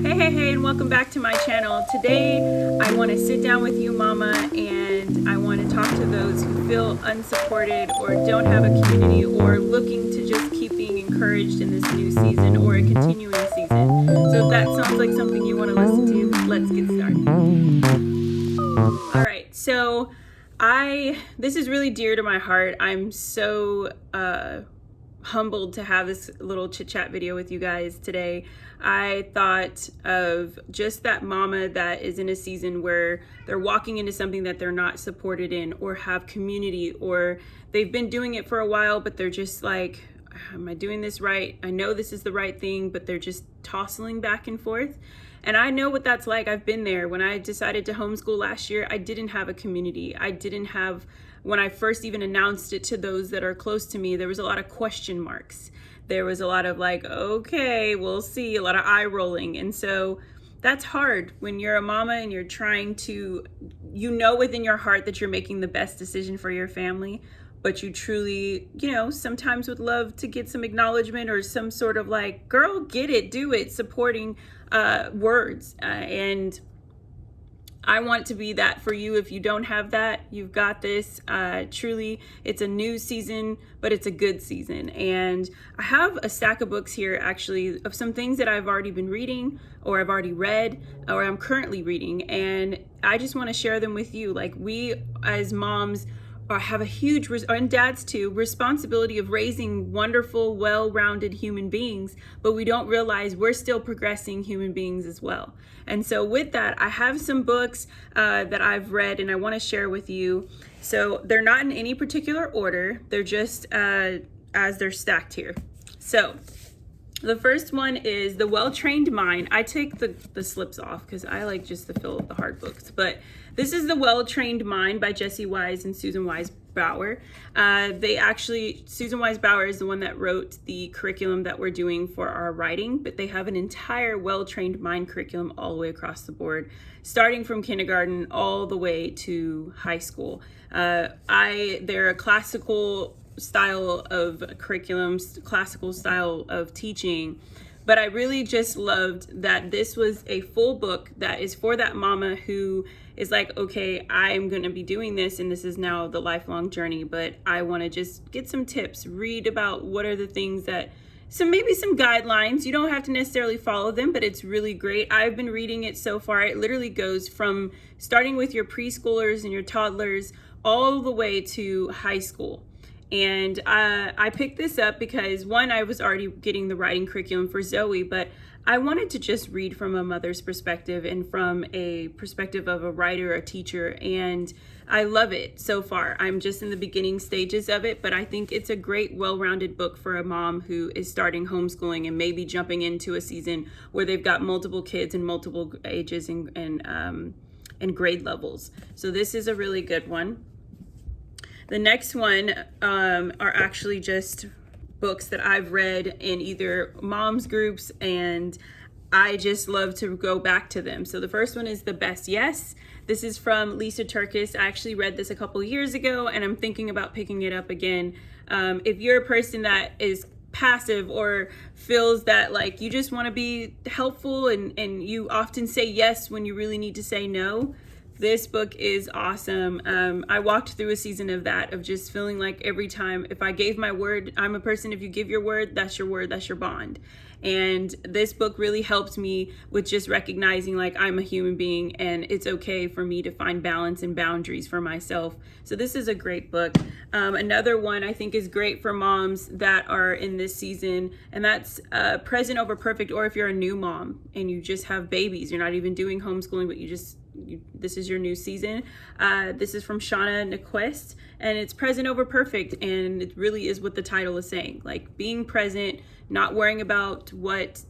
Hey, and welcome back to my channel. Today, I want to sit down with you, mama, and I want to talk to those who feel unsupported or don't have a community or looking to just keep being encouraged in this new season or a continuing season. So if that sounds like something you want to listen to, let's get started. All right, so this is really dear to my heart. I'm so humbled to have this little chit chat video with you guys today. I thought of just that mama that is in a season where they're walking into something that they're not supported in or have community, or they've been doing it for a while, but they're just like, am I doing this right? I know this is the right thing, but they're just tossing back and forth. And I know what that's like. I've been there. When I decided to homeschool last year, I didn't have a community. When I first even announced it to those that are close to me, there was a lot of question marks. There was a lot of like, okay, we'll see, a lot of eye rolling. And so that's hard when you're a mama and you're trying to, within your heart that you're making the best decision for your family, but you truly, sometimes would love to get some acknowledgement or some sort of like, girl, get it, do it, supporting words. And I want to be that for you. If you don't have that, you've got this. Truly, it's a new season, but it's a good season. And I have a stack of books here, actually, of some things that I've already been reading, or I've already read, or I'm currently reading. And I just want to share them with you. Like, we as moms have a huge, and dads too, responsibility of raising wonderful, well-rounded human beings, but we don't realize we're still progressing human beings as well. And so with that, I have some books that I've read and I want to share with you. So they're not in any particular order. They're just as they're stacked here. So the first one is The Well-Trained Mind. I take the slips off because I like just to fill the hard books. But this is The Well-Trained Mind by Jessie Wise and Susan Wise Bauer. Susan Wise Bauer is the one that wrote the curriculum that we're doing for our writing, but they have an entire Well-Trained Mind curriculum all the way across the board, starting from kindergarten all the way to high school. They're a classical style of curriculums, classical style of teaching, but I really just loved that this was a full book that is for that mama who is like, okay, I'm going to be doing this and this is now the lifelong journey, but I want to just get some tips, read about what are the things that, maybe some guidelines. You don't have to necessarily follow them, but it's really great. I've been reading it so far. It literally goes from starting with your preschoolers and your toddlers all the way to high school. And I picked this up because, one, I was already getting the writing curriculum for Zoe, but I wanted to just read from a mother's perspective and from a perspective of a writer, a teacher, and I love it so far. I'm just in the beginning stages of it, but I think it's a great, well-rounded book for a mom who is starting homeschooling and maybe jumping into a season where they've got multiple kids and multiple ages and grade levels. So this is a really good one. The next one are actually just books that I've read in either moms groups, and I just love to go back to them. So the first one is The Best Yes. This is from Lisa Turkis. I actually read this a couple years ago, and I'm thinking about picking it up again. If you're a person that is passive or feels that like you just want to be helpful and you often say yes when you really need to say no, this book is awesome. I walked through a season of that, of just feeling like every time, if I gave my word, I'm a person, if you give your word, that's your bond. And this book really helped me with just recognizing like I'm a human being and it's okay for me to find balance and boundaries for myself. So this is a great book. Another one I think is great for moms that are in this season, and that's Present Over Perfect, or if you're a new mom and you just have babies, you're not even doing homeschooling, but this is your new season. This is from Shauna Nequist, and it's Present Over Perfect, and it really is what the title is saying, like being present, not worrying about what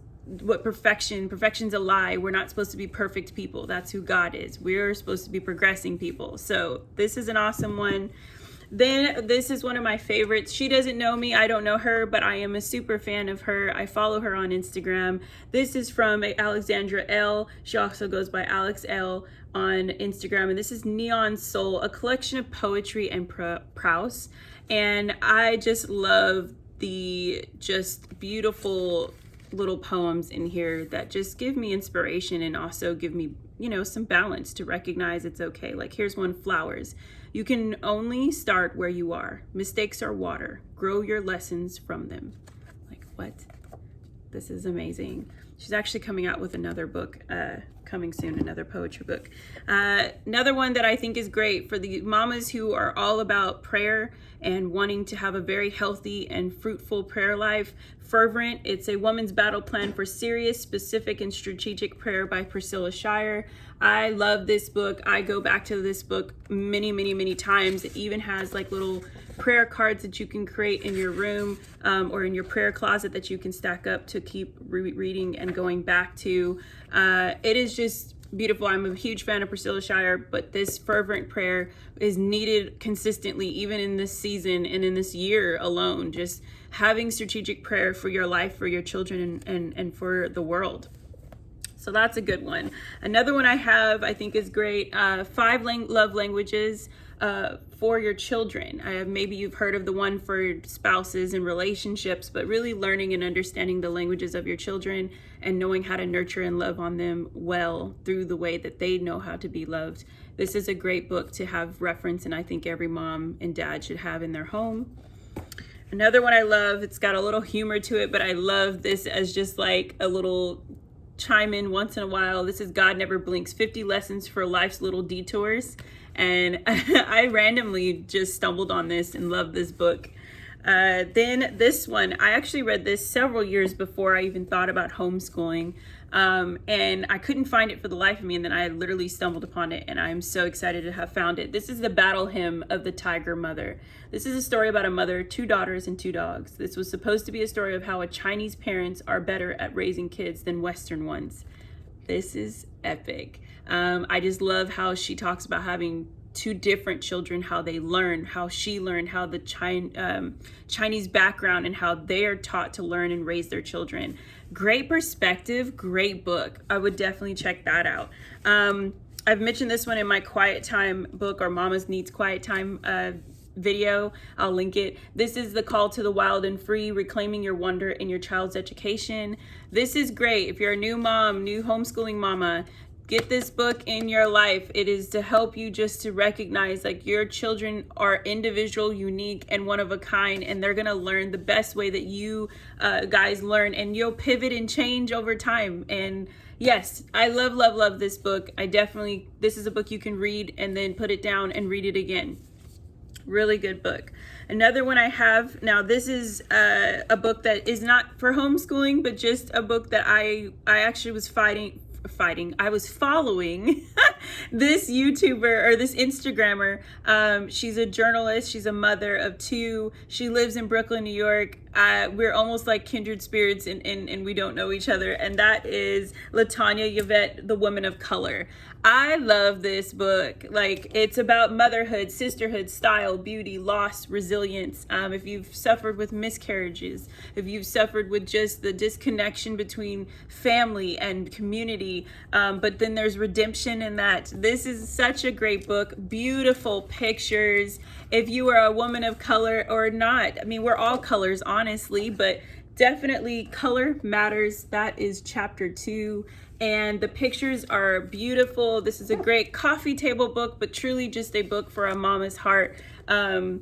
perfection's a lie. We're not supposed to be perfect people. That's who God is. We're supposed to be progressing people. So this is an awesome one. Then this is one of my favorites. She doesn't know me, I don't know her, but I am a super fan of her. I follow her on Instagram. This is from Alexandra L. She also goes by Alex L on Instagram, and this is Neon Soul, a collection of poetry and prose. And I just love the just beautiful little poems in here that just give me inspiration and also give me, some balance to recognize it's okay. Like here's one, Flowers. You can only start where you are. Mistakes are water. Grow your lessons from them. Like what? This is amazing. She's actually coming out with another book coming soon, another poetry book. Another one that I think is great for the mamas who are all about prayer and wanting to have a very healthy and fruitful prayer life. Fervent. It's a woman's battle plan for serious, specific, and strategic prayer by Priscilla Shirer. I love this book. I go back to this book many, many, many times. It even has like little prayer cards that you can create in your room or in your prayer closet that you can stack up to keep reading and going back to. It is just beautiful. I'm a huge fan of Priscilla Shirer, but this fervent prayer is needed consistently, even in this season and in this year alone. Just having strategic prayer for your life, for your children, and for the world. So that's a good one. Another one I think is great. 5 love languages for your children. Maybe you've heard of the one for spouses and relationships, but really learning and understanding the languages of your children and knowing how to nurture and love on them well through the way that they know how to be loved. This is a great book to have reference, and I think every mom and dad should have in their home. Another one I love, it's got a little humor to it, but I love this as just like a little chime in once in a while. This is God Never Blinks, 50 Lessons for Life's Little Detours. And I randomly just stumbled on this and loved this book. Then this one, I actually read this several years before I even thought about homeschooling. And I couldn't find it for the life of me. And then I literally stumbled upon it, and I'm so excited to have found it. This is The Battle Hymn of the Tiger Mother. This is a story about a mother, 2 daughters, and 2 dogs. This was supposed to be a story of how Chinese parents are better at raising kids than Western ones. This is epic. I just love how she talks about having 2 different children, how they learn, how she learned, how the Chinese background and how they are taught to learn and raise their children. Great perspective, great book. I would definitely check that out. I've mentioned this one in my quiet time book, or Mama's Needs Quiet Time video. I'll link it. This is The Call to the Wild and Free, Reclaiming Your Wonder in Your Child's Education. This is great. If you're a new mom, new homeschooling mama, get this book in your life. It is to help you just to recognize like your children are individual, unique, and one of a kind, and they're gonna learn the best way that you guys learn, and you'll pivot and change over time. And yes, I love this book. This is a book you can read and then put it down and read it again. Really good book. Another one I have now, this is a book that is not for homeschooling, but just a book that I actually was I was following this YouTuber or this Instagrammer. She's a journalist. She's a mother of 2. She lives in Brooklyn, New York. We're almost like kindred spirits, and we don't know each other. And that is Latanya Yvette, The Woman of Color. I love this book. Like, it's about motherhood, sisterhood, style, beauty, loss, resilience. If you've suffered with miscarriages, if you've suffered with just the disconnection between family and community, but then there's redemption in that. This is such a great book. Beautiful pictures. If you are a woman of color or not, I mean, we're all colors, honestly, but definitely color matters. That is chapter 2. And the pictures are beautiful. This is a great coffee table book, but truly just a book for a mama's heart, and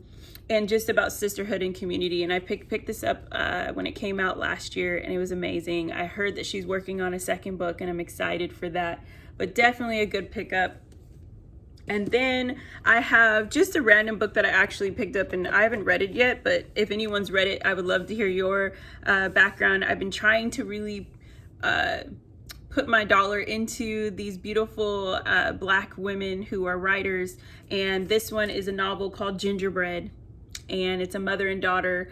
just about sisterhood and community. And I picked this up when it came out last year, and it was amazing. I heard that she's working on a second book, and I'm excited for that, but definitely a good pickup. And then I have just a random book that I actually picked up, and I haven't read it yet, but if anyone's read it, I would love to hear your background. I've been trying to really put my dollar into these beautiful Black women who are writers, and this one is a novel called Gingerbread, and it's a mother and daughter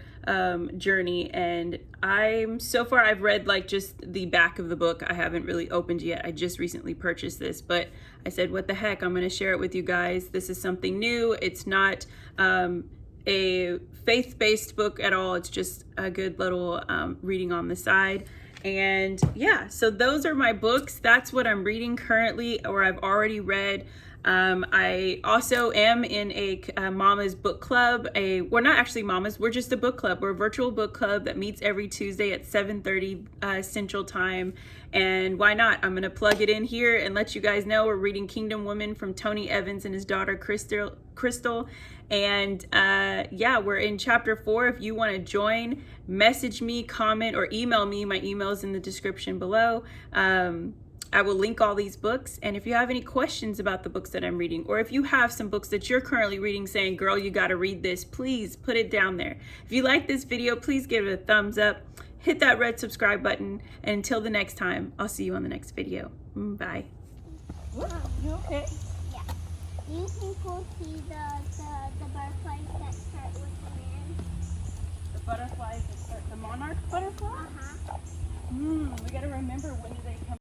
journey. And I've read like just the back of the book. I haven't really opened yet. I just recently purchased this, but I said, what the heck, I'm going to share it with you guys. This is something new. It's not a faith-based book at all. It's just a good little reading on the side. And yeah, so those are my books. That's what I'm reading currently, or I've already read. I also am in a Mama's book club. We're not actually Mamas, we're just a book club. We're a virtual book club that meets every Tuesday at 7:30 Central Time. And why not? I'm going to plug it in here and let you guys know we're reading Kingdom Women from Tony Evans and his daughter Crystal. And yeah, we're in chapter 4. If you want to join, message me, comment, or email me. My email is in the description below. I will link all these books. And if you have any questions about the books that I'm reading, or if you have some books that you're currently reading saying, girl, you got to read this, please put it down there. If you like this video, please give it a thumbs up. Hit that red subscribe button. And until the next time, I'll see you on the next video. Bye. You okay? Yeah. Do you think we'll see the butterflies that start with the man? The butterflies that start, the monarch butterfly? Uh-huh. We got to remember when do they come.